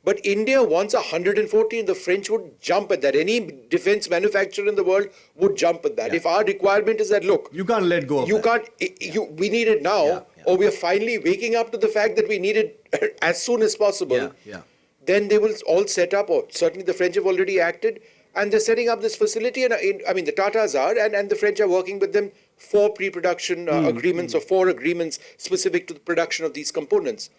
But India wants 140 and the French would jump at that. Any defense manufacturer in the world would jump at that. Yeah. If our requirement is that, look, You can't let go of that. We need it now, Yeah. or we are finally waking up to the fact that we need it as soon as possible. Yeah. Then they will all set up, or certainly the French have already acted, and they're setting up this facility. And I mean, the Tatas are, and the French are working with them for pre-production agreements, or for agreements specific to the production of these components.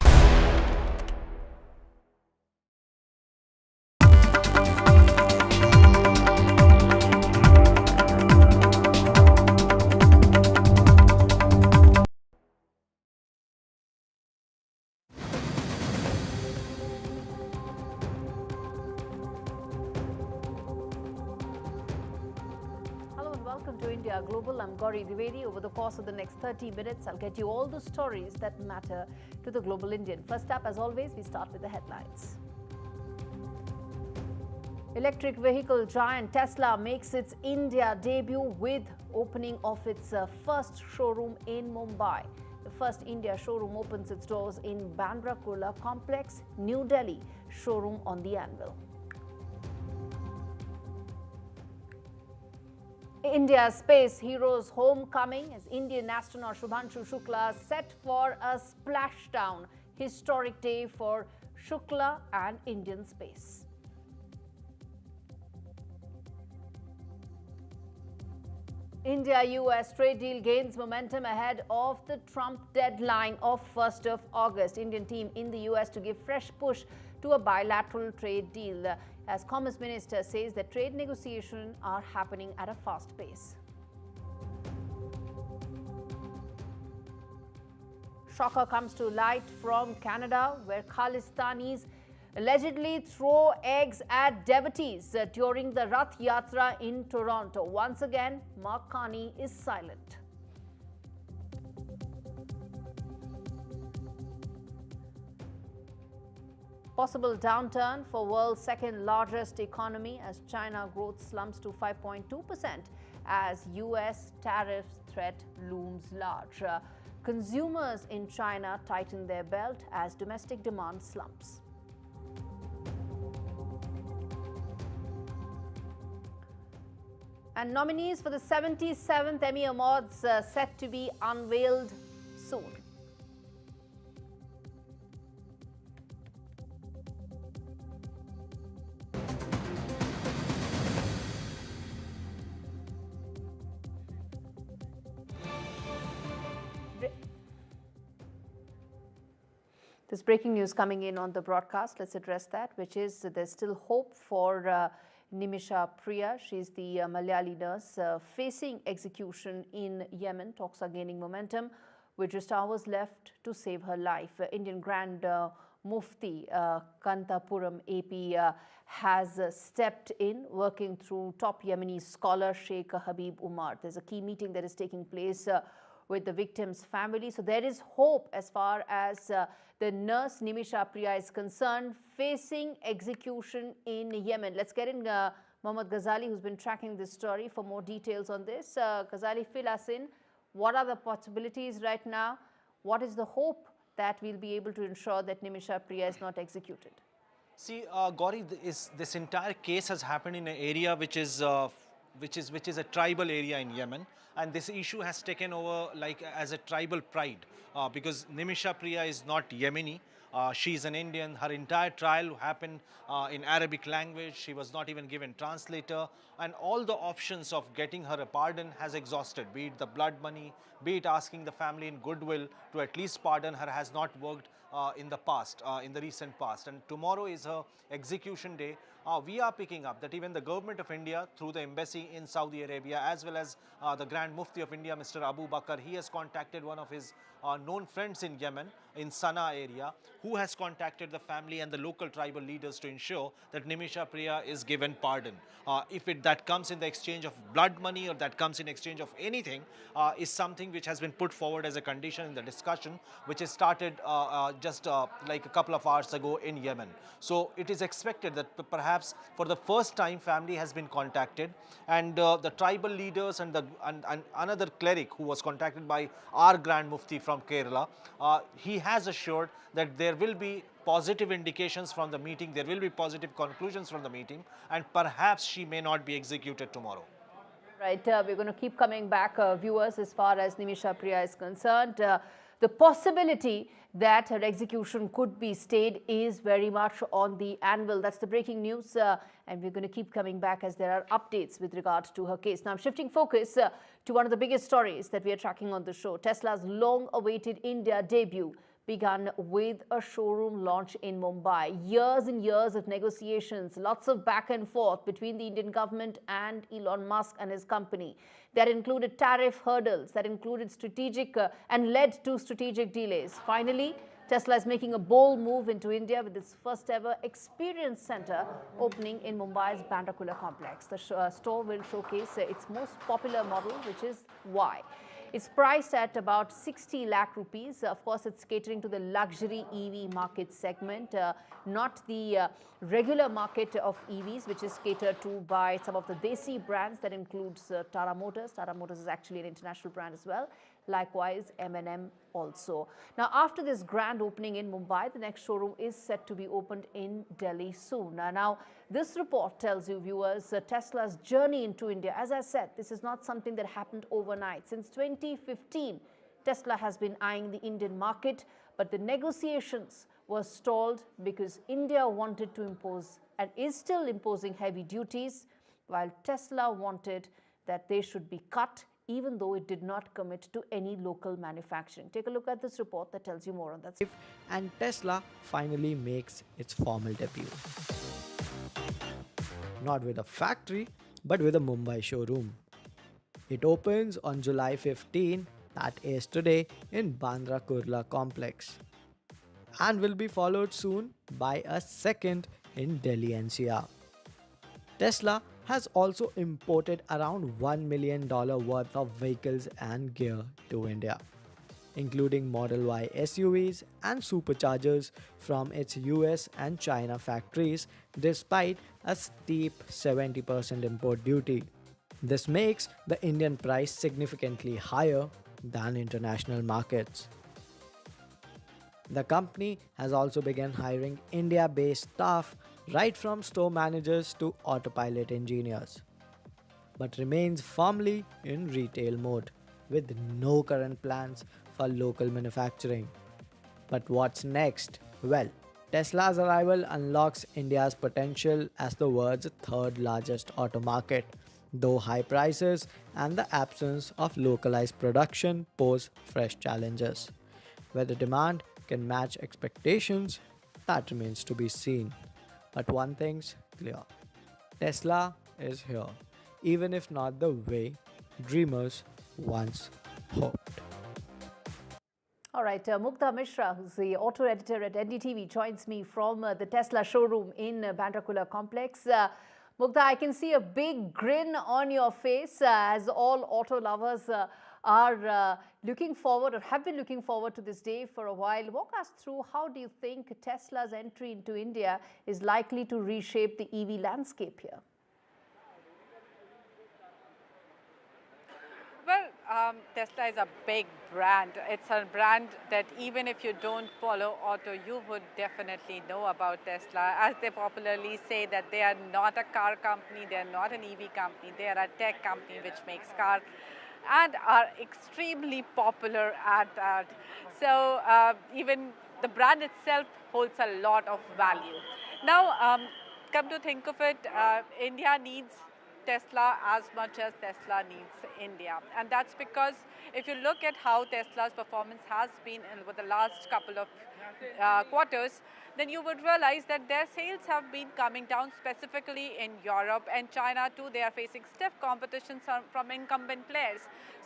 Welcome to India Global. I'm Gauri Dwivedi. Over the course of the next 30 minutes, I'll get you all the stories that matter to the global Indian. First up, as always, we start with the headlines. Electric vehicle giant Tesla makes its India debut with opening of its first showroom in Mumbai. The first India showroom opens its doors in Bandra Kurla complex, New Delhi. Showroom on the anvil. India's space heroes homecoming as Indian astronaut Shubhanshu Shukla set for a splashdown. Historic day for Shukla and Indian space. India-US trade deal gains momentum ahead of the Trump deadline of 1st of August. Indian team in the US to give fresh push to a bilateral trade deal, as Commerce Minister says that trade negotiations are happening at a fast pace. Shocker comes to light from Canada, where Khalistanis allegedly throw eggs at devotees during the Rath Yatra in Toronto. Once again, Mark Carney is silent. Possible downturn for world's second largest economy as China growth slumps to 5.2% as US tariff threat looms large. Consumers in China tighten their belt as domestic demand slumps. And nominees for the 77th Emmy Awards set to be unveiled soon. This breaking news coming in on the broadcast, let's address that, which is there's still hope for Nimisha Priya. She's the Malayali nurse facing execution in Yemen. Talks are gaining momentum with just hours left to save her life. Indian Grand Mufti Kantapuram AP has stepped in, working through top Yemeni scholar Sheikh Habib Umar. There's a key meeting that is taking place with the victim's family. So there is hope as far as the nurse Nimisha Priya is concerned, facing execution in Yemen. Let's get in Mohammad Ghazali, who's been tracking this story, for more details on this. Ghazali, fill us in. What are the possibilities right now? What is the hope that we'll be able to ensure that Nimisha Priya is not executed? See, Gauri, this entire case has happened in an area which is a tribal area in Yemen, and this issue has taken over like as a tribal pride because Nimisha Priya is not Yemeni. She's an Indian. Her entire trial happened in Arabic language. She was not even given translator, and all the options of getting her a pardon has exhausted, be it the blood money, be it asking the family in goodwill to at least pardon her, has not worked in the past, in the recent past. And tomorrow is her execution day. We are picking up that even the government of India, through the embassy in Saudi Arabia, as well as the Grand Mufti of India, Mr. Abu Bakr, he has contacted one of his known friends in Yemen, in Sana'a area, who has contacted the family and the local tribal leaders to ensure that Nimisha Priya is given pardon. If that comes in the exchange of blood money, or that comes in exchange of anything, is something which has been put forward as a condition in the discussion, which has started just like a couple of hours ago in Yemen. So it is expected that perhaps for the first time family has been contacted, and the tribal leaders and another cleric who was contacted by our Grand Mufti from Kerala, he has assured that there will be positive indications from the meeting. There will be positive conclusions from the meeting, and perhaps she may not be executed tomorrow. Right, we're going to keep coming back, viewers, as far as Nimisha Priya is concerned. The possibility that her execution could be stayed is very much on the anvil. That's the breaking news, and we're going to keep coming back as there are updates with regard to her case. Now, I'm shifting focus to one of the biggest stories that we are tracking on the show. Tesla's long-awaited India debut began with a showroom launch in Mumbai. Years and years of negotiations, lots of back and forth between the Indian government and Elon Musk and his company. That included tariff hurdles, that included strategic and led to strategic delays. Finally, Tesla is making a bold move into India with its first ever experience center opening in Mumbai's Bandra Kurla complex. The store will showcase its most popular model, which is Y. It's priced at about 60 lakh rupees. Of course, it's catering to the luxury EV market segment, not the regular market of EVs, which is catered to by some of the Desi brands. That includes Tata Motors. Tata Motors is actually an international brand as well. Likewise, M&M also. Now, after this grand opening in Mumbai, the next showroom is set to be opened in Delhi soon. Now, this report tells you, viewers, Tesla's journey into India. As I said, this is not something that happened overnight. Since 2015, Tesla has been eyeing the Indian market, but the negotiations were stalled because India wanted to impose and is still imposing heavy duties, while Tesla wanted that they should be cut, even though it did not commit to any local manufacturing. Take a look at this report that tells you more on that. And Tesla finally makes its formal debut. Not with a factory, but with a Mumbai showroom. It opens on July 15, that is today, in Bandra Kurla complex, and will be followed soon by a second in Delhi NCR. Tesla has also imported around $1 million worth of vehicles and gear to India, including Model Y SUVs and superchargers from its US and China factories, despite a steep 70% import duty. This makes the Indian price significantly higher than international markets. The company has also begun hiring India-based staff, right from store managers to autopilot engineers, but remains firmly in retail mode, with no current plans for local manufacturing. But what's next? Well, Tesla's arrival unlocks India's potential as the world's third largest auto market, though high prices and the absence of localized production pose fresh challenges. Whether demand can match expectations, that remains to be seen. But one thing's clear: Tesla is here, even if not the way dreamers once hoped. All right, Mugdha Mishra, who's the auto editor at NDTV, joins me from the Tesla showroom in Bandra Kurla complex. Mugdha, I can see a big grin on your face as all auto lovers are looking forward or have been looking forward to this day for a while. Walk us through, how do you think Tesla's entry into India is likely to reshape the EV landscape here? Well, Tesla is a big brand. It's a brand that even if you don't follow auto, you would definitely know about Tesla. As they popularly say, that they are not a car company, they are not an EV company, they are a tech company which makes cars and are extremely popular at that. So even the brand itself holds a lot of value. Now, come to think of it, India needs Tesla as much as Tesla needs India. And that's because if you look at how Tesla's performance has been over the last couple of quarters, then you would realize that their sales have been coming down, specifically in Europe and China too. They are facing stiff competition from incumbent players.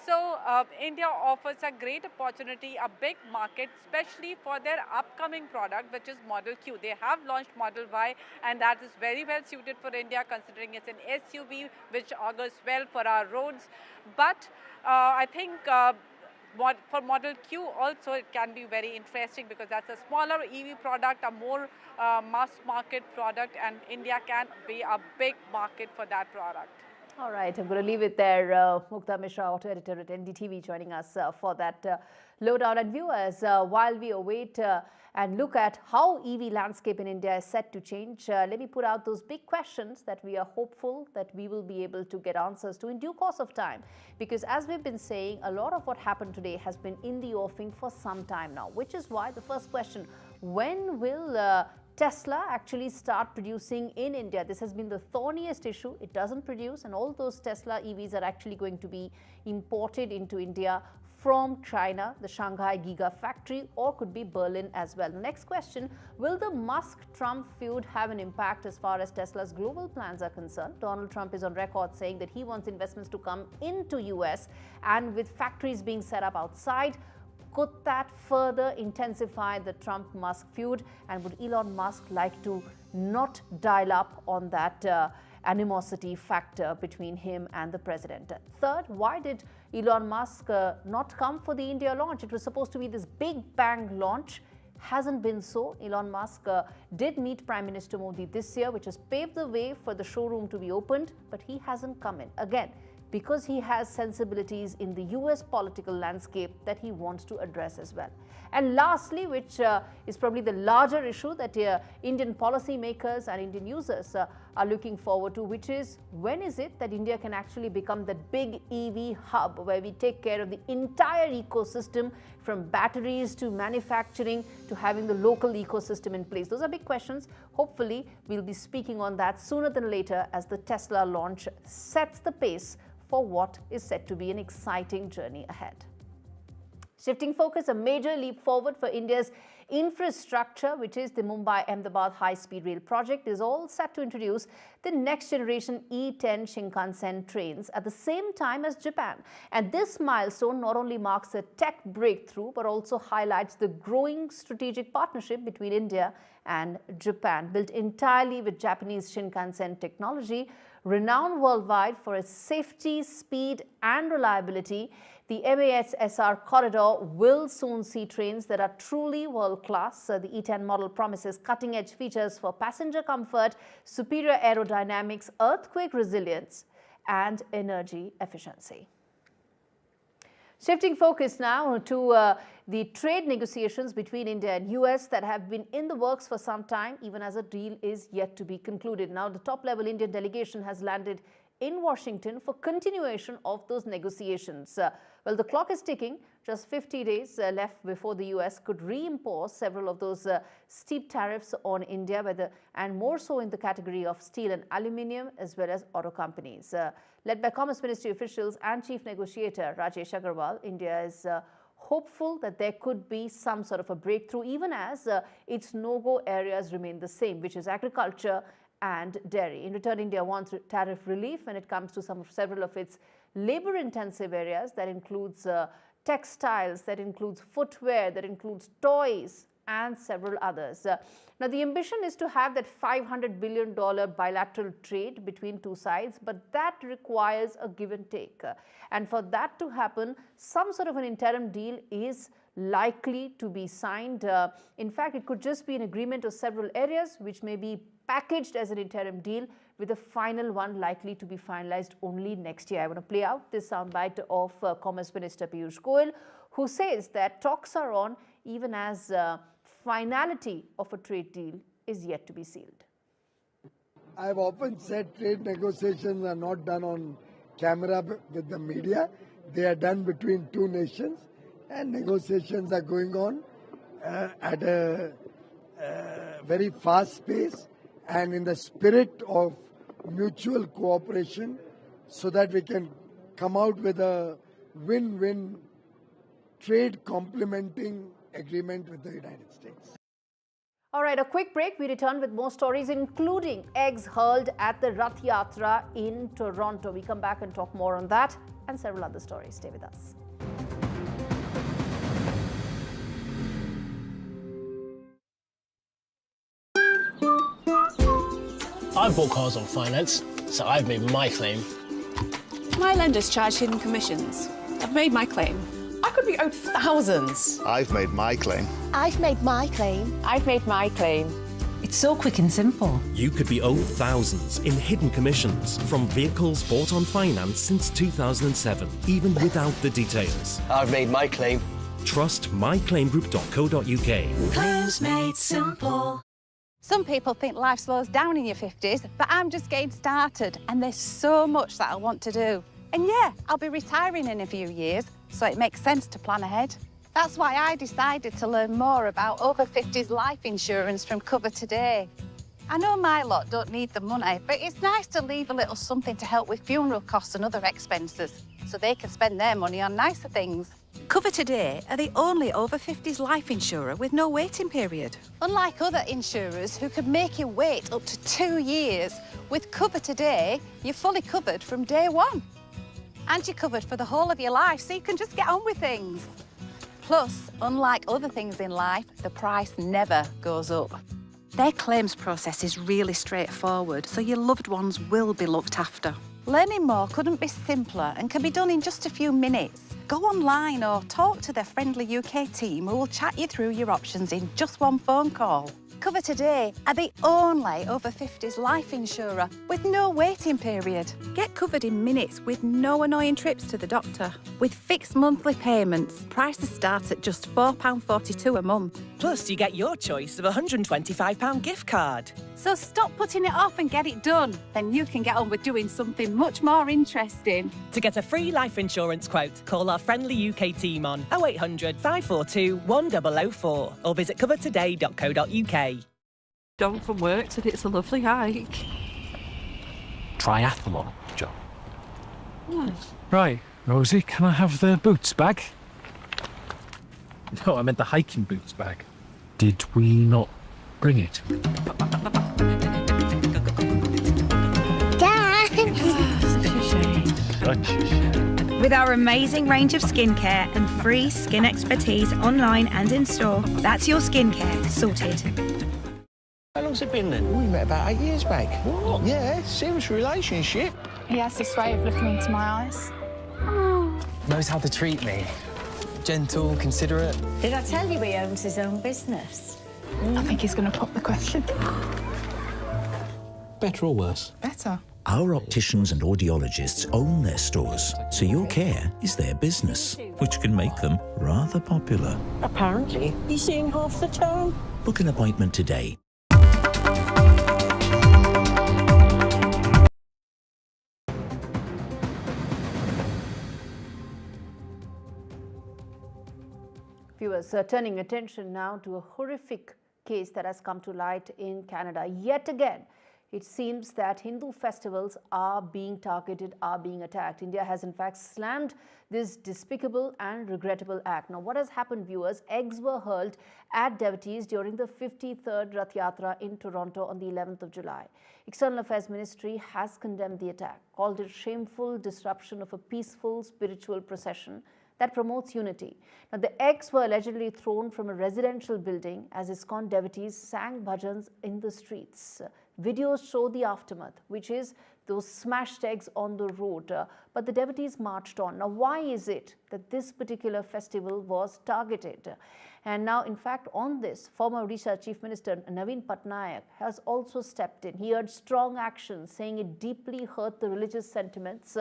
So India offers a great opportunity, a big market, especially for their upcoming product, which is Model Q. They have launched Model Y, and that is very well suited for India, considering it's an SUV, which augurs well for our roads. But I think for Model Q also, it can be very interesting, because that's a smaller EV product, a more mass market product, and India can be a big market for that product. All right, I'm going to leave it there. Mukta Mishra, auto editor at NDTV, joining us for that lowdown. And viewers, while we await and look at how EV landscape in India is set to change, let me put out those big questions that we are hopeful that we will be able to get answers to in due course of time. Because as we've been saying, a lot of what happened today has been in the offing for some time now, which is why the first question, when will Tesla actually start producing in India? This has been the thorniest issue. It doesn't produce, and all those Tesla EVs are actually going to be imported into India from China, the Shanghai Gigafactory, or could be Berlin as well. The next question, will the Musk-Trump feud have an impact as far as Tesla's global plans are concerned? Donald Trump is on record saying that he wants investments to come into US, and with factories being set up outside, could that further intensify the Trump-Musk feud? And would Elon Musk like to not dial up on that animosity factor between him and the president? Third, why did Elon Musk not come for the India launch? It was supposed to be this big bang launch. Hasn't been so. Elon Musk did meet Prime Minister Modi this year, which has paved the way for the showroom to be opened, but he hasn't come in. Again, because he has sensibilities in the US political landscape that he wants to address as well. And lastly, which is probably the larger issue that Indian policymakers and Indian users are looking forward to, which is when is it that India can actually become that big EV hub where we take care of the entire ecosystem, from batteries to manufacturing to having the local ecosystem in place? Those are big questions. Hopefully, we'll be speaking on that sooner than later as the Tesla launch sets the pace for what is set to be an exciting journey ahead. Shifting focus, a major leap forward for India's infrastructure, which is the Mumbai-Ahmedabad high-speed rail project, is all set to introduce the next generation E10 Shinkansen trains at the same time as Japan. And this milestone not only marks a tech breakthrough, but also highlights the growing strategic partnership between India and Japan. Built entirely with Japanese Shinkansen technology, renowned worldwide for its safety, speed, and reliability, the MAS-SR corridor will soon see trains that are truly world-class. The E10 model promises cutting-edge features for passenger comfort, superior aerodynamics, earthquake resilience, and energy efficiency. Shifting focus now to the trade negotiations between India and US that have been in the works for some time, even as a deal is yet to be concluded. Now, the top-level Indian delegation has landed in Washington for continuation of those negotiations. Well, the clock is ticking. Just 50 days left before the US could reimpose several of those steep tariffs on India, and more so in the category of steel and aluminium, as well as auto companies. Led by Commerce Ministry officials and Chief Negotiator Rajesh Agarwal, India is hopeful that there could be some sort of a breakthrough, even as its no-go areas remain the same, which is agriculture and dairy. In return, India wants tariff relief when it comes to several of its labor-intensive areas. That includes textiles, that includes footwear, that includes toys, and several others. Now, the ambition is to have that $500 billion bilateral trade between two sides, but that requires a give and take. And for that to happen, some sort of an interim deal is likely to be signed. In fact, it could just be an agreement of several areas which may be packaged as an interim deal, with the final one likely to be finalized only next year. I want to play out this soundbite of Commerce Minister Piyush Goyal, who says that talks are on even as finality of a trade deal is yet to be sealed. I've often said trade negotiations are not done on camera with the media. They are done between two nations, and negotiations are going on at a very fast pace and in the spirit of mutual cooperation, so that we can come out with a win-win trade complementing agreement with the United States. All right, a quick break. We return with more stories, including eggs hurled at the Rath Yatra in Toronto. We come back and talk more on that and several other stories. Stay with us. I've bought cars on finance, so I've made my claim. My lenders charge hidden commissions. I've made my claim. I could be owed thousands. I've made my claim. I've made my claim. I've made my claim. It's so quick and simple. You could be owed thousands in hidden commissions from vehicles bought on finance since 2007, even without the details. I've made my claim. Trust myclaimgroup.co.uk. Claims made simple. Some people think life slows down in your 50s, but I'm just getting started and there's so much that I want to do. And yeah, I'll be retiring in a few years, so it makes sense to plan ahead. That's why I decided to learn more about over 50s life insurance from Cover Today. I know my lot don't need the money, but it's nice to leave a little something to help with funeral costs and other expenses, so they can spend their money on nicer things. Cover Today are the only over 50s life insurer with no waiting period. Unlike other insurers who could make you wait up to 2 years, with Cover Today, you're fully covered from day one. And you're covered for the whole of your life, so you can just get on with things. Plus, unlike other things in life, the price never goes up. Their claims process is really straightforward, so your loved ones will be looked after. Learning more couldn't be simpler and can be done in just a few minutes. Go online or talk to their friendly UK team who will chat you through your options in just one phone call. Cover Today are the only over 50s life insurer with no waiting period. Get covered in minutes with no annoying trips to the doctor. With fixed monthly payments, prices start at just £4.42 a month. Plus, you get your choice of a £125 gift card. So stop putting it off and get it done. Then you can get on with doing something much more interesting. To get a free life insurance quote, call our friendly UK team on 0800 542 1004 or visit covertoday.co.uk. Done from work said it's a lovely hike. Triathlon, John. Right, Rosie, can I have the boots bag? No, I meant the hiking boots bag. Did we not bring it? Dad! Such a shame. With our amazing range of skincare and free skin expertise online and in store, that's your skincare sorted. How long's it been then? We met about 8 years back. What? Yeah, serious relationship. He has this way of looking into my eyes. Knows how to treat me. Gentle, considerate. Did I tell you he owns his own business? I think he's going to pop the question. Better or worse? Better. Our opticians and audiologists own their stores, so your care is their business, which can make them rather popular. Apparently, he's seeing half the town. Book an appointment today. Viewers, turning attention now to a horrific case that has come to light in Canada. Yet again, it seems that Hindu festivals are being targeted, are being attacked. India has in fact slammed this despicable and regrettable act. Now, what has happened, viewers? Eggs were hurled at devotees during the 53rd Rath Yatra in Toronto on the 11th of July. External Affairs Ministry has condemned the attack, called it shameful disruption of a peaceful spiritual procession that promotes unity. Now, the eggs were allegedly thrown from a residential building as ISKCON devotees sang bhajans in the streets. Videos show the aftermath, which is those smashed eggs on the road, but the devotees marched on. Now, why is it that this particular festival was targeted? And now, in fact, on this, former Odisha Chief Minister Naveen Patnaik has also stepped in. He urged strong action, saying it deeply hurt the religious sentiments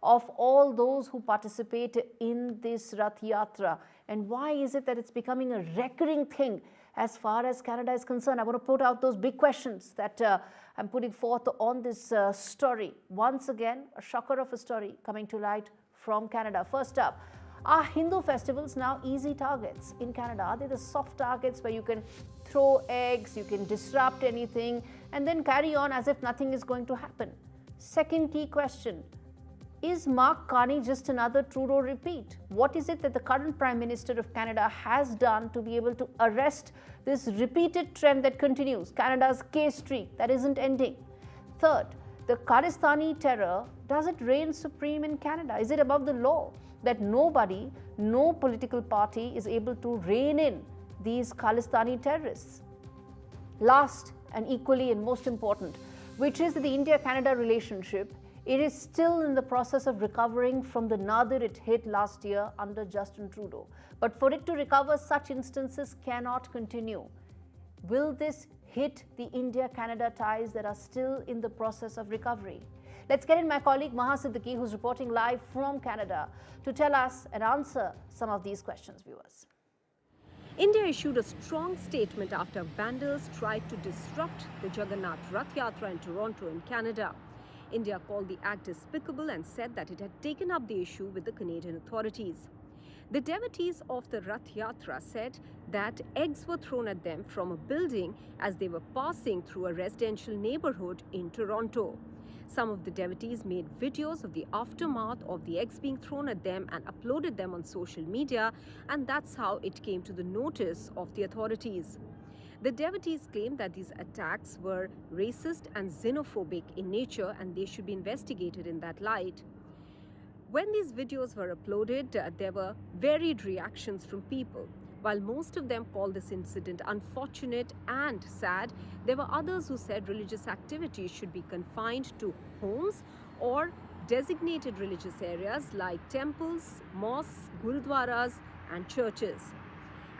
of all those who participate in this Rath Yatra. And why is it that it's becoming a recurring thing as far as Canada is concerned? I want to put out those big questions that I'm putting forth on this story. Once again, a shocker of a story coming to light from Canada. First up, are Hindu festivals now easy targets in Canada? Are they the soft targets where you can throw eggs, you can disrupt anything, and then carry on as if nothing is going to happen? Second key question, is Mark Carney just another Trudeau repeat? What is it that the current Prime Minister of Canada has done to be able to arrest this repeated trend that continues, Canada's case streak that isn't ending? Third, the Khalistani terror, does it reign supreme in Canada? Is it above the law that nobody, no political party is able to rein in these Khalistani terrorists? Last and equally and most important, which is the India-Canada relationship, it is still in the process of recovering from the nadir it hit last year under Justin Trudeau. But for it to recover, such instances cannot continue. Will this hit the India-Canada ties that are still in the process of recovery? Let's get in my colleague Maha Siddiqui, who's reporting live from Canada, to tell us and answer some of these questions, viewers. India issued a strong statement after vandals tried to disrupt the Jagannath Rath Yatra in Toronto in Canada. India called the act despicable and said that it had taken up the issue with the Canadian authorities. The devotees of the Rath Yatra said that eggs were thrown at them from a building as they were passing through a residential neighborhood in Toronto. Some of the devotees made videos of the aftermath of the eggs being thrown at them and uploaded them on social media, and that's how it came to the notice of the authorities. The devotees claimed that these attacks were racist and xenophobic in nature and they should be investigated in that light. When these videos were uploaded, there were varied reactions from people. While most of them called this incident unfortunate and sad, there were others who said religious activities should be confined to homes or designated religious areas like temples, mosques, gurudwaras and churches,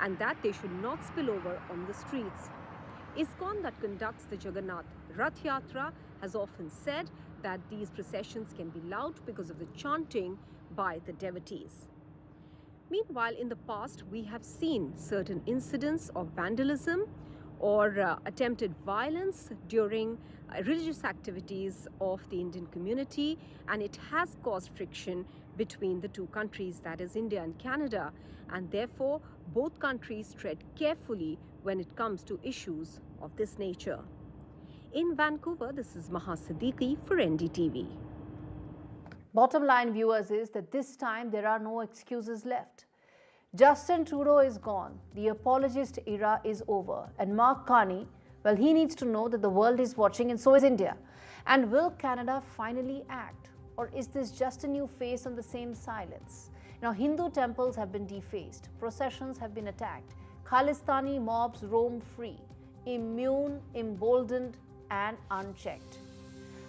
and that they should not spill over on the streets. ISKCON, that conducts the Jagannath Rath Yatra, has often said that these processions can be loud because of the chanting by the devotees. Meanwhile, in the past, we have seen certain incidents of vandalism or attempted violence during religious activities of the Indian community, and it has caused friction between the two countries, that is India and Canada, and therefore both countries tread carefully when it comes to issues of this nature. In Vancouver, this is Maha Siddiqui for NDTV. Bottom line, viewers, is that this time there are no excuses left. Justin Trudeau is gone. The apologist era is over. And Mark Carney, well, he needs to know that the world is watching and so is India. And will Canada finally act? Or is this just a new face on the same silence? Now, Hindu temples have been defaced. Processions have been attacked. Khalistani mobs roam free, immune, emboldened, and unchecked.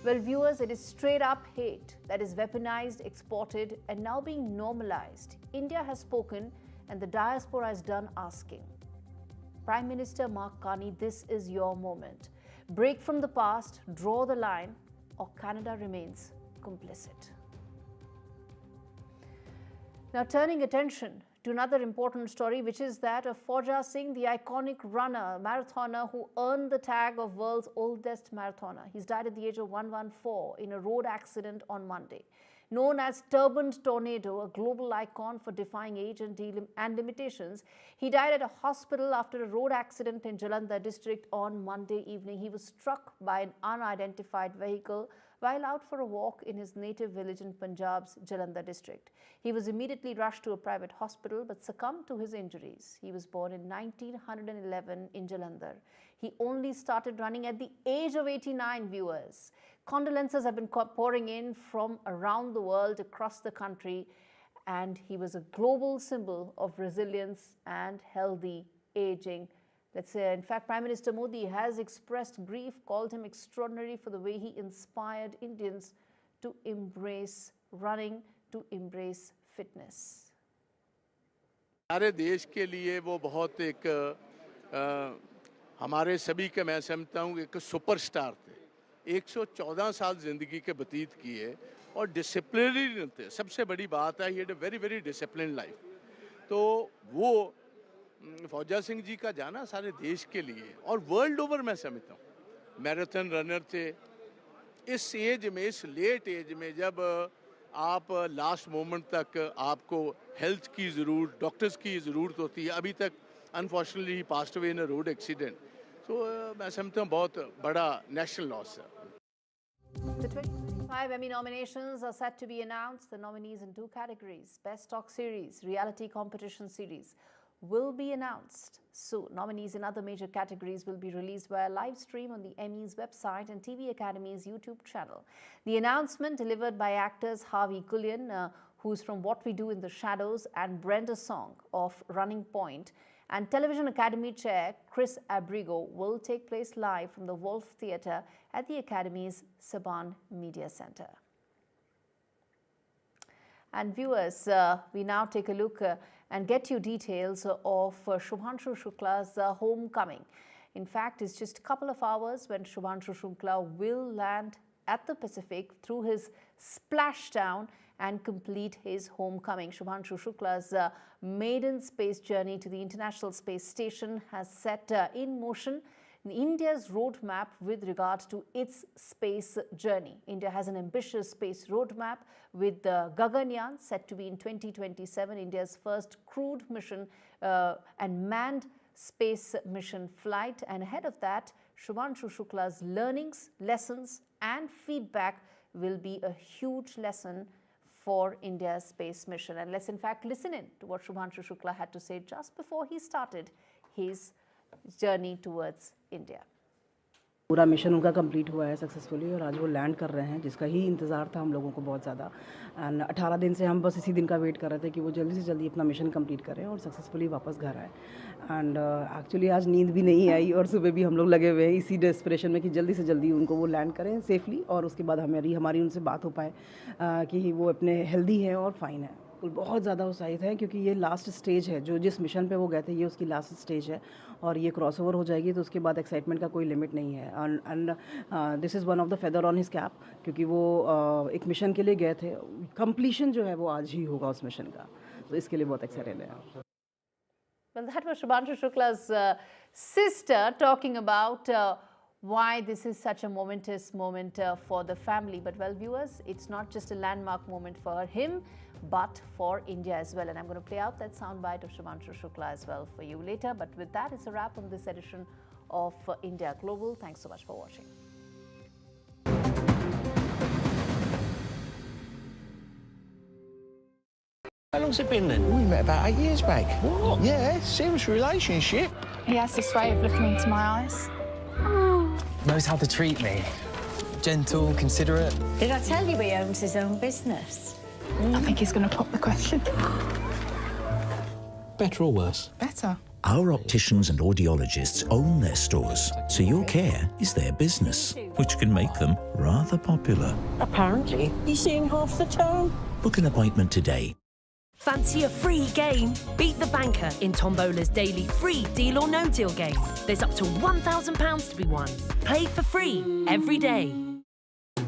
Well, viewers, it is straight up hate that is weaponized, exported, and now being normalized. India has spoken and the diaspora is done asking. Prime Minister Mark Carney, this is your moment. Break from the past, draw the line, or Canada remains complicit. Now, turning attention to another important story, which is that of Fauja Singh, the iconic runner, marathoner who earned the tag of world's oldest marathoner. He's died at the age of 114 in a road accident on Monday. Known as Turbaned Tornado, a global icon for defying age and limitations, he died at a hospital after a road accident in Jalandhar district on Monday evening. He was struck by an unidentified vehicle while out for a walk in his native village in Punjab's Jalandhar district. He was immediately rushed to a private hospital but succumbed to his injuries. He was born in 1911 in Jalandhar. He only started running at the age of 89, viewers. Condolences have been pouring in from around the world, across the country, and he was a global symbol of resilience and healthy aging. Let's say, in fact, Prime Minister Modi has expressed grief, called him extraordinary for the way he inspired Indians to embrace running, to embrace fitness. हमारे देश के लिए वो बहुत एक हमारे सभी के मैं समझता हूँ एक सुपरस्टार थे। 114 साल जिंदगी के व्यतीत किए और डिसिप्लिनरी थे। सबसे बड़ी बात है, he had a very very disciplined life. तो वो फौजा सिंह जी का जाना सारे देश के लिए और वर्ल्ड ओवर मैं समझता हूँ मैराथन रनर थे। इस एज में, इस लेट एज में, जब आप लास्ट मोमेंट तक आपको हेल्थ की ज़रूरत, डॉक्टर्स की ज़रूरत होती है, अभी तक unfortunately he passed away in a road accident, तो मैं समझता हूँ बहुत बड़ा नेशनल लॉस है। The 2025 Emmy nominations are set to be announced. The nominees in 2 categories, Best Talk Series, Reality Competition Series, will be announced soon. Nominees in other major categories will be released via live stream on the Emmys website and TV Academy's YouTube channel. The announcement delivered by actors Harvey Guillen, who's from What We Do in the Shadows, and Brenda Song of Running Point, and Television Academy Chair Chris Abrigo will take place live from the Wolf Theatre at the Academy's Saban Media Center. And viewers, we now take a look and get you details of Shubhanshu Shukla's homecoming. In fact, it's just a couple of hours when Shubhanshu Shukla will land at the Pacific through his splashdown and complete his homecoming. Shubhanshu Shukla's maiden space journey to the International Space Station has set in motion India's roadmap with regard to its space journey. India has an ambitious space roadmap with the Gaganyaan set to be in 2027, India's first crewed mission and manned space mission flight. And ahead of that, Shubhanshu Shukla's learnings, lessons and feedback will be a huge lesson for India's space mission. And let's in fact listen in to what Shubhanshu Shukla had to say just before he started his journey towards India. पूरा mission उनका complete हुआ है successfully और आज वो land कर रहे हैं, जिसका ही इंतज़ार था हम लोगों को बहुत ज़्यादा। एंड 18 दिन से हम बस इसी दिन का वेट कर रहे थे कि वो जल्दी से जल्दी अपना मिशन कंप्लीट करें और सक्सेसफुली वापस घर आए। एंड एक्चुअली आज नींद भी नहीं आई और सुबह भी हम लोग लगे हुए हैं इसी डेस्परेशन में कि जल्दी से जल्दी उनको वो लैंड करें सेफली और उसके बाद हमारी उनसे बात हो पाए कि वो अपने हेल्दी हैं और फाइन है। बहुत ज़्यादा उत्साहित है क्योंकि ये लास्ट स्टेज है, जो जिस मिशन पे वो गए थे ये उसकी लास्ट स्टेज है और ये क्रॉसओवर हो जाएगी तो उसके बाद एक्साइटमेंट का कोई लिमिट नहीं है। And this is one of the feather on his cap क्योंकि वो एक मिशन के लिए गए थे, कंप्लीशन जो है वो आज ही होगा उस मिशन का, तो इसके लिए बहुत एक्साइटेड है। Well, that was Shubhanshu Shukla's sister talking about why this is such a momentous moment for the family. But well, viewers, it's not just a landmark moment for him, but for India as well. And I'm going to play out that soundbite of Shubhanshu Shukla as well for you later. But with that, it's a wrap on this edition of India Global. Thanks so much for watching. How long's it been then? We met about 8 years back. What? Yeah, serious relationship. He has this way of looking into my eyes. Knows how to treat me. Gentle, considerate. Did I tell you he owns his own business? I think he's going to pop the question. Better or worse? Better. Our opticians and audiologists own their stores, so your care is their business, which can make them rather popular. Apparently, he's seeing half the town. Book an appointment today. Fancy a free game? Beat the banker in Tombola's daily free Deal or No Deal game. There's up to £1,000 to be won. Play for free every day.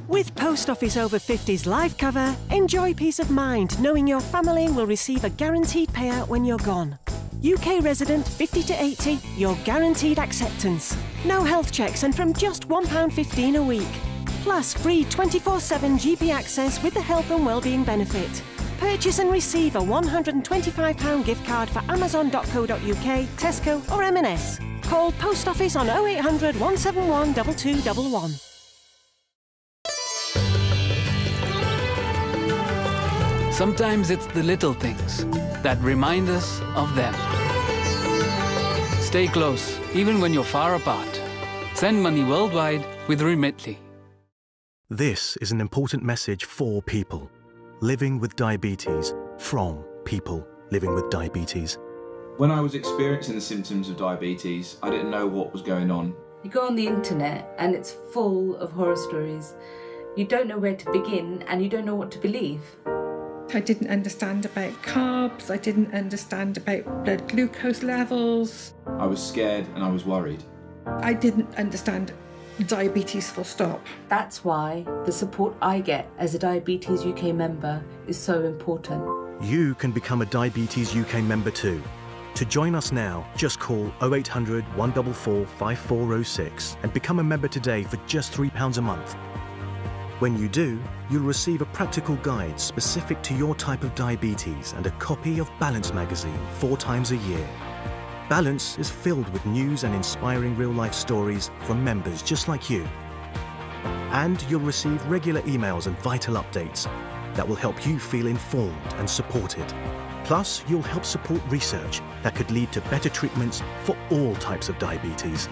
With Post Office Over 50s life cover, enjoy peace of mind knowing your family will receive a guaranteed payout when you're gone. UK resident 50 to 80, your guaranteed acceptance. No health checks and from just £1.15 a week. Plus free 24/7 GP access with the health and wellbeing benefit. Purchase and receive a £125 gift card for amazon.co.uk, Tesco or M&S. Call Post Office on 0800 171 2211. Sometimes it's the little things that remind us of them. Stay close, even when you're far apart. Send money worldwide with Remitly. This is an important message for people living with diabetes, from people living with diabetes. When I was experiencing the symptoms of diabetes, I didn't know what was going on. You go on the internet and it's full of horror stories. You don't know where to begin and you don't know what to believe. I didn't understand about carbs, I didn't understand about blood glucose levels. I was scared and I was worried. I didn't understand diabetes full stop. That's why the support I get as a Diabetes UK member is so important. You can become a Diabetes UK member too. To join us now, just call 0800 144 5406 and become a member today for just £3 a month. When you do, you'll receive a practical guide specific to your type of diabetes and a copy of Balance magazine 4 times a year. Balance is filled with news and inspiring real-life stories from members just like you. And you'll receive regular emails and vital updates that will help you feel informed and supported. Plus, you'll help support research that could lead to better treatments for all types of diabetes.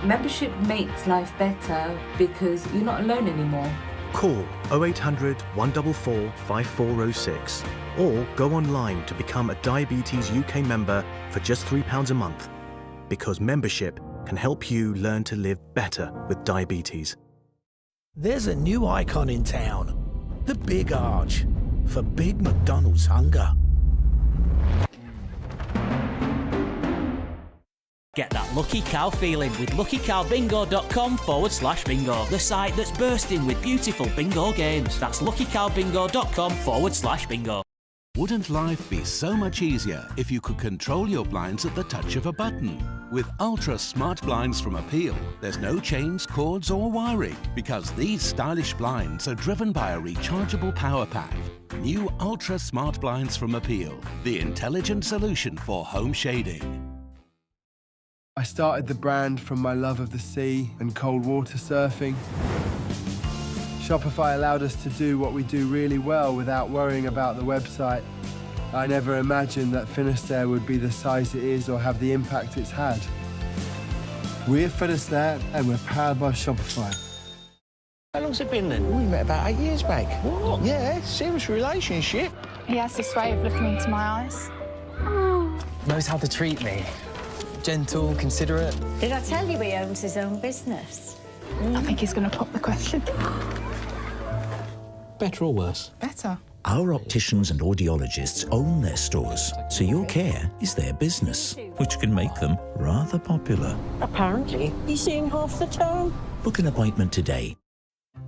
Membership makes life better because you're not alone anymore. Call 0800 144 5406 or go online to become a Diabetes UK member for just £3 a month, because membership can help you learn to live better with diabetes. There's a new icon in town, the Big Arch, for Big McDonald's hunger. Get that lucky cow feeling with luckycowbingo.com/bingo. The site that's bursting with beautiful bingo games. That's luckycowbingo.com/bingo. Wouldn't life be so much easier if you could control your blinds at the touch of a button? With Ultra Smart Blinds from Appeal, there's no chains, cords or wiring because these stylish blinds are driven by a rechargeable power pack. New Ultra Smart Blinds from Appeal, the intelligent solution for home shading. I started the brand from my love of the sea and cold water surfing. Shopify allowed us to do what we do really well without worrying about the website. I never imagined that Finisterre would be the size it is or have the impact it's had. We're Finisterre and we're powered by Shopify. How long's it been then? We met about 8 years back. What? Yeah, serious relationship. He has this way of looking into my eyes. Knows how to treat me. Gentle, considerate. Did I tell you he owns his own business? I think he's going to pop the question. Better or worse? Better. Our opticians and audiologists own their stores, so your care is their business, which can make them rather popular. Apparently, he's seeing half the town. Book an appointment today.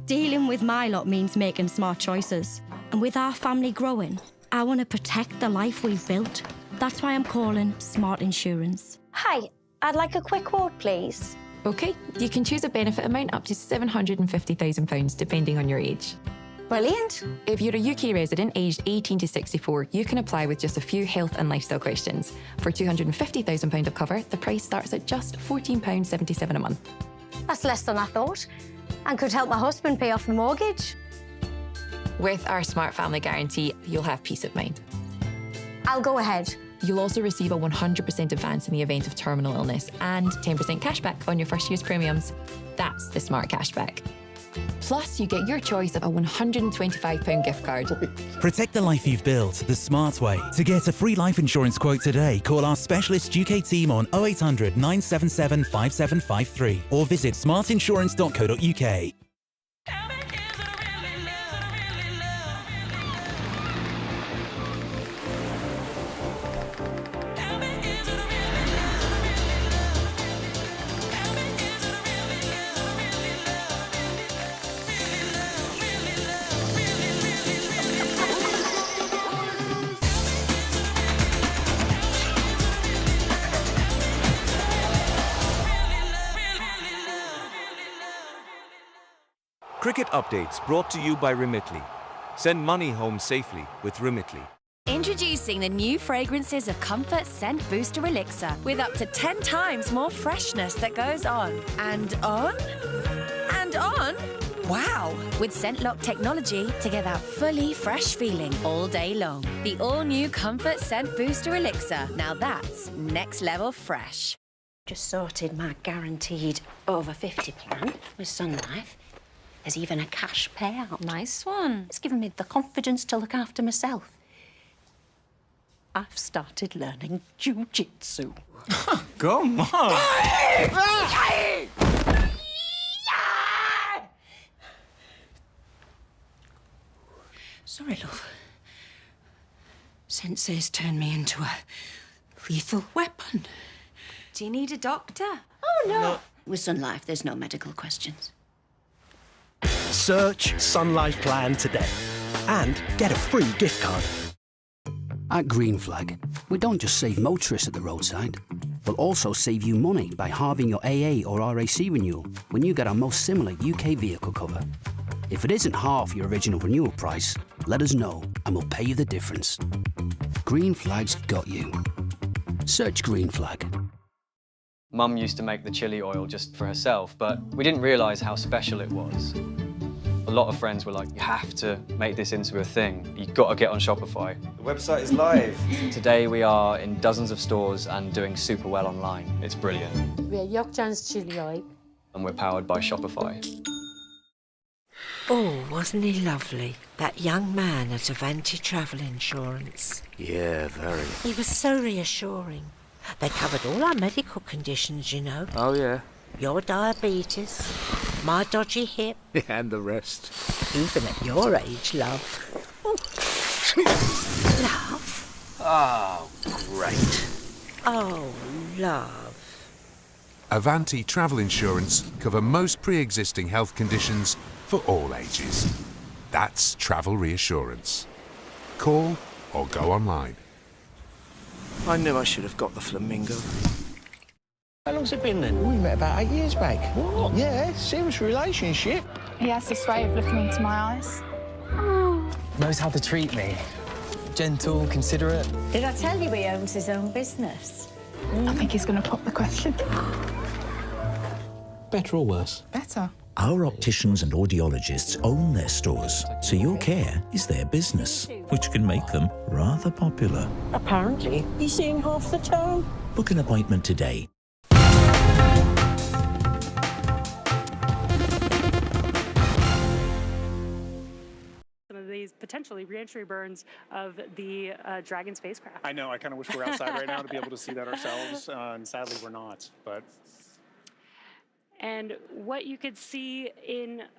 Dealing with my lot means making smart choices. And with our family growing, I want to protect the life we've built. That's why I'm calling Smart Insurance. Hi, I'd like a quick quote, please. OK, you can choose a benefit amount up to £750,000, depending on your age. Brilliant. If you're a UK resident aged 18 to 64, you can apply with just a few health and lifestyle questions. For £250,000 of cover, the price starts at just £14.77 a month. That's less than I thought, and could help my husband pay off the mortgage. With our Smart Family Guarantee, you'll have peace of mind. I'll go ahead. You'll also receive a 100% advance in the event of terminal illness and 10% cashback on your first year's premiums. That's the Smart Cashback. Plus, you get your choice of a £125 gift card. Protect the life you've built the smart way. To get a free life insurance quote today, call our specialist UK team on 0800 977 5753 or visit smartinsurance.co.uk. Cricket updates brought to you by Remitly. Send money home safely with Remitly. Introducing the new fragrances of Comfort Scent Booster Elixir with up to 10 times more freshness that goes on and on and on. Wow! With Scent Lock technology to get that fully fresh feeling all day long. The all-new Comfort Scent Booster Elixir. Now that's next level fresh. Just sorted my guaranteed over 50 plan with Sun Life. There's even a cash payout. Nice one. It's given me the confidence to look after myself. I've started learning jiu-jitsu. Come on. Sorry, love. Sensei's turned me into a lethal weapon. Do you need a doctor? Oh, no. With Sun Life, there's no medical questions. Search Sun Life Plan today and get a free gift card. At Green Flag, we don't just save motorists at the roadside, we'll also save you money by halving your AA or RAC renewal when you get our most similar UK vehicle cover. If it isn't half your original renewal price, let us know and we'll pay you the difference. Green Flag's got you. Search Green Flag. Mum used to make the chili oil just for herself, but we didn't realise how special it was. A lot of friends were like, you have to make this into a thing. You've got to get on Shopify. The website is live. Today we are in dozens of stores and doing super well online. It's brilliant. We're Yorkshire chili oil. And we're powered by Shopify. Oh, wasn't he lovely? That young man at Avanti Travel Insurance. Yeah, very. He was so reassuring. They covered all our medical conditions, you know. Oh, yeah. Your diabetes, my dodgy hip. And the rest. Even at your age, love. Love? Oh, great. Oh, love. Avanti Travel Insurance cover most pre-existing health conditions for all ages. That's travel reassurance. Call or go online. I knew I should have got the flamingo. How long's it been then? We met about 8 years back. What? Yeah, serious relationship. He has this way of looking into my eyes. Knows how to treat me. Gentle, considerate. Did I tell you he owns his own business? I think he's going to pop the question. Better or worse? Better. Our opticians and audiologists own their stores, so your care is their business, which can make them rather popular. Apparently, he's seeing half the town. Book an appointment today. Some of these potentially re-entry burns of the Dragon spacecraft. I know, I kind of wish we were outside right now to be able to see that ourselves, and sadly we're not, but... And what you could see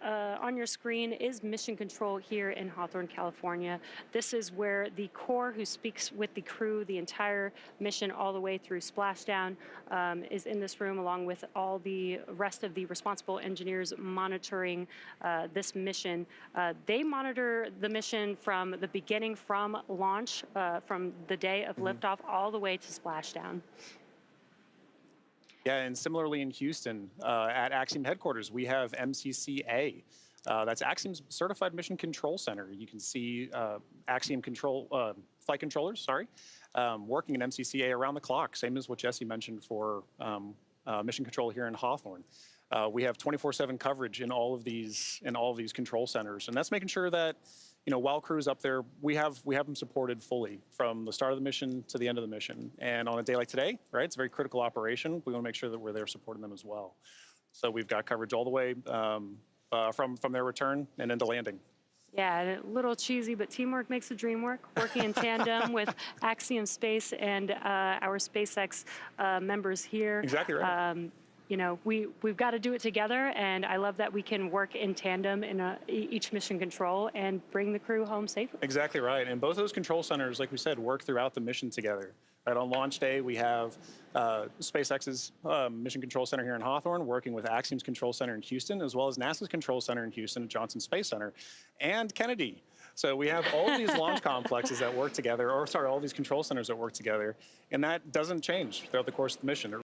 on your screen is mission control here in Hawthorne, California. This is where the Corps, who speaks with the crew the entire mission all the way through splashdown, is in this room along with all the rest of the responsible engineers monitoring this mission. They monitor the mission from the beginning, from launch, from the day of liftoff all the way to splashdown. Yeah, and similarly in Houston, at Axiom headquarters, we have MCCA. That's Axiom's Certified Mission Control Center. You can see Axiom flight controllers, working in MCCA around the clock, same as what Jesse mentioned for mission control here in Hawthorne. We have 24/7 coverage in all of these control centers, and that's making sure that, you know, while crew's up there, we have them supported fully from the start of the mission to the end of the mission. And on a day like today, right, it's a very critical operation. We want to make sure that we're there supporting them as well. So we've got coverage all the way from their return and into landing. Yeah, and a little cheesy, but teamwork makes the dream work. Working in tandem with Axiom Space and our SpaceX members here. Exactly right. You know, we've got to do it together, and I love that we can work in tandem in each mission control and bring the crew home safely. Exactly right, and both those control centers, like we said, work throughout the mission together. Right, on launch day, we have SpaceX's Mission Control Center here in Hawthorne working with Axiom's Control Center in Houston, as well as NASA's Control Center in Houston at Johnson Space Center, and Kennedy. So we have all of these launch complexes that work together, or sorry, all these control centers that work together, and that doesn't change throughout the course of the mission.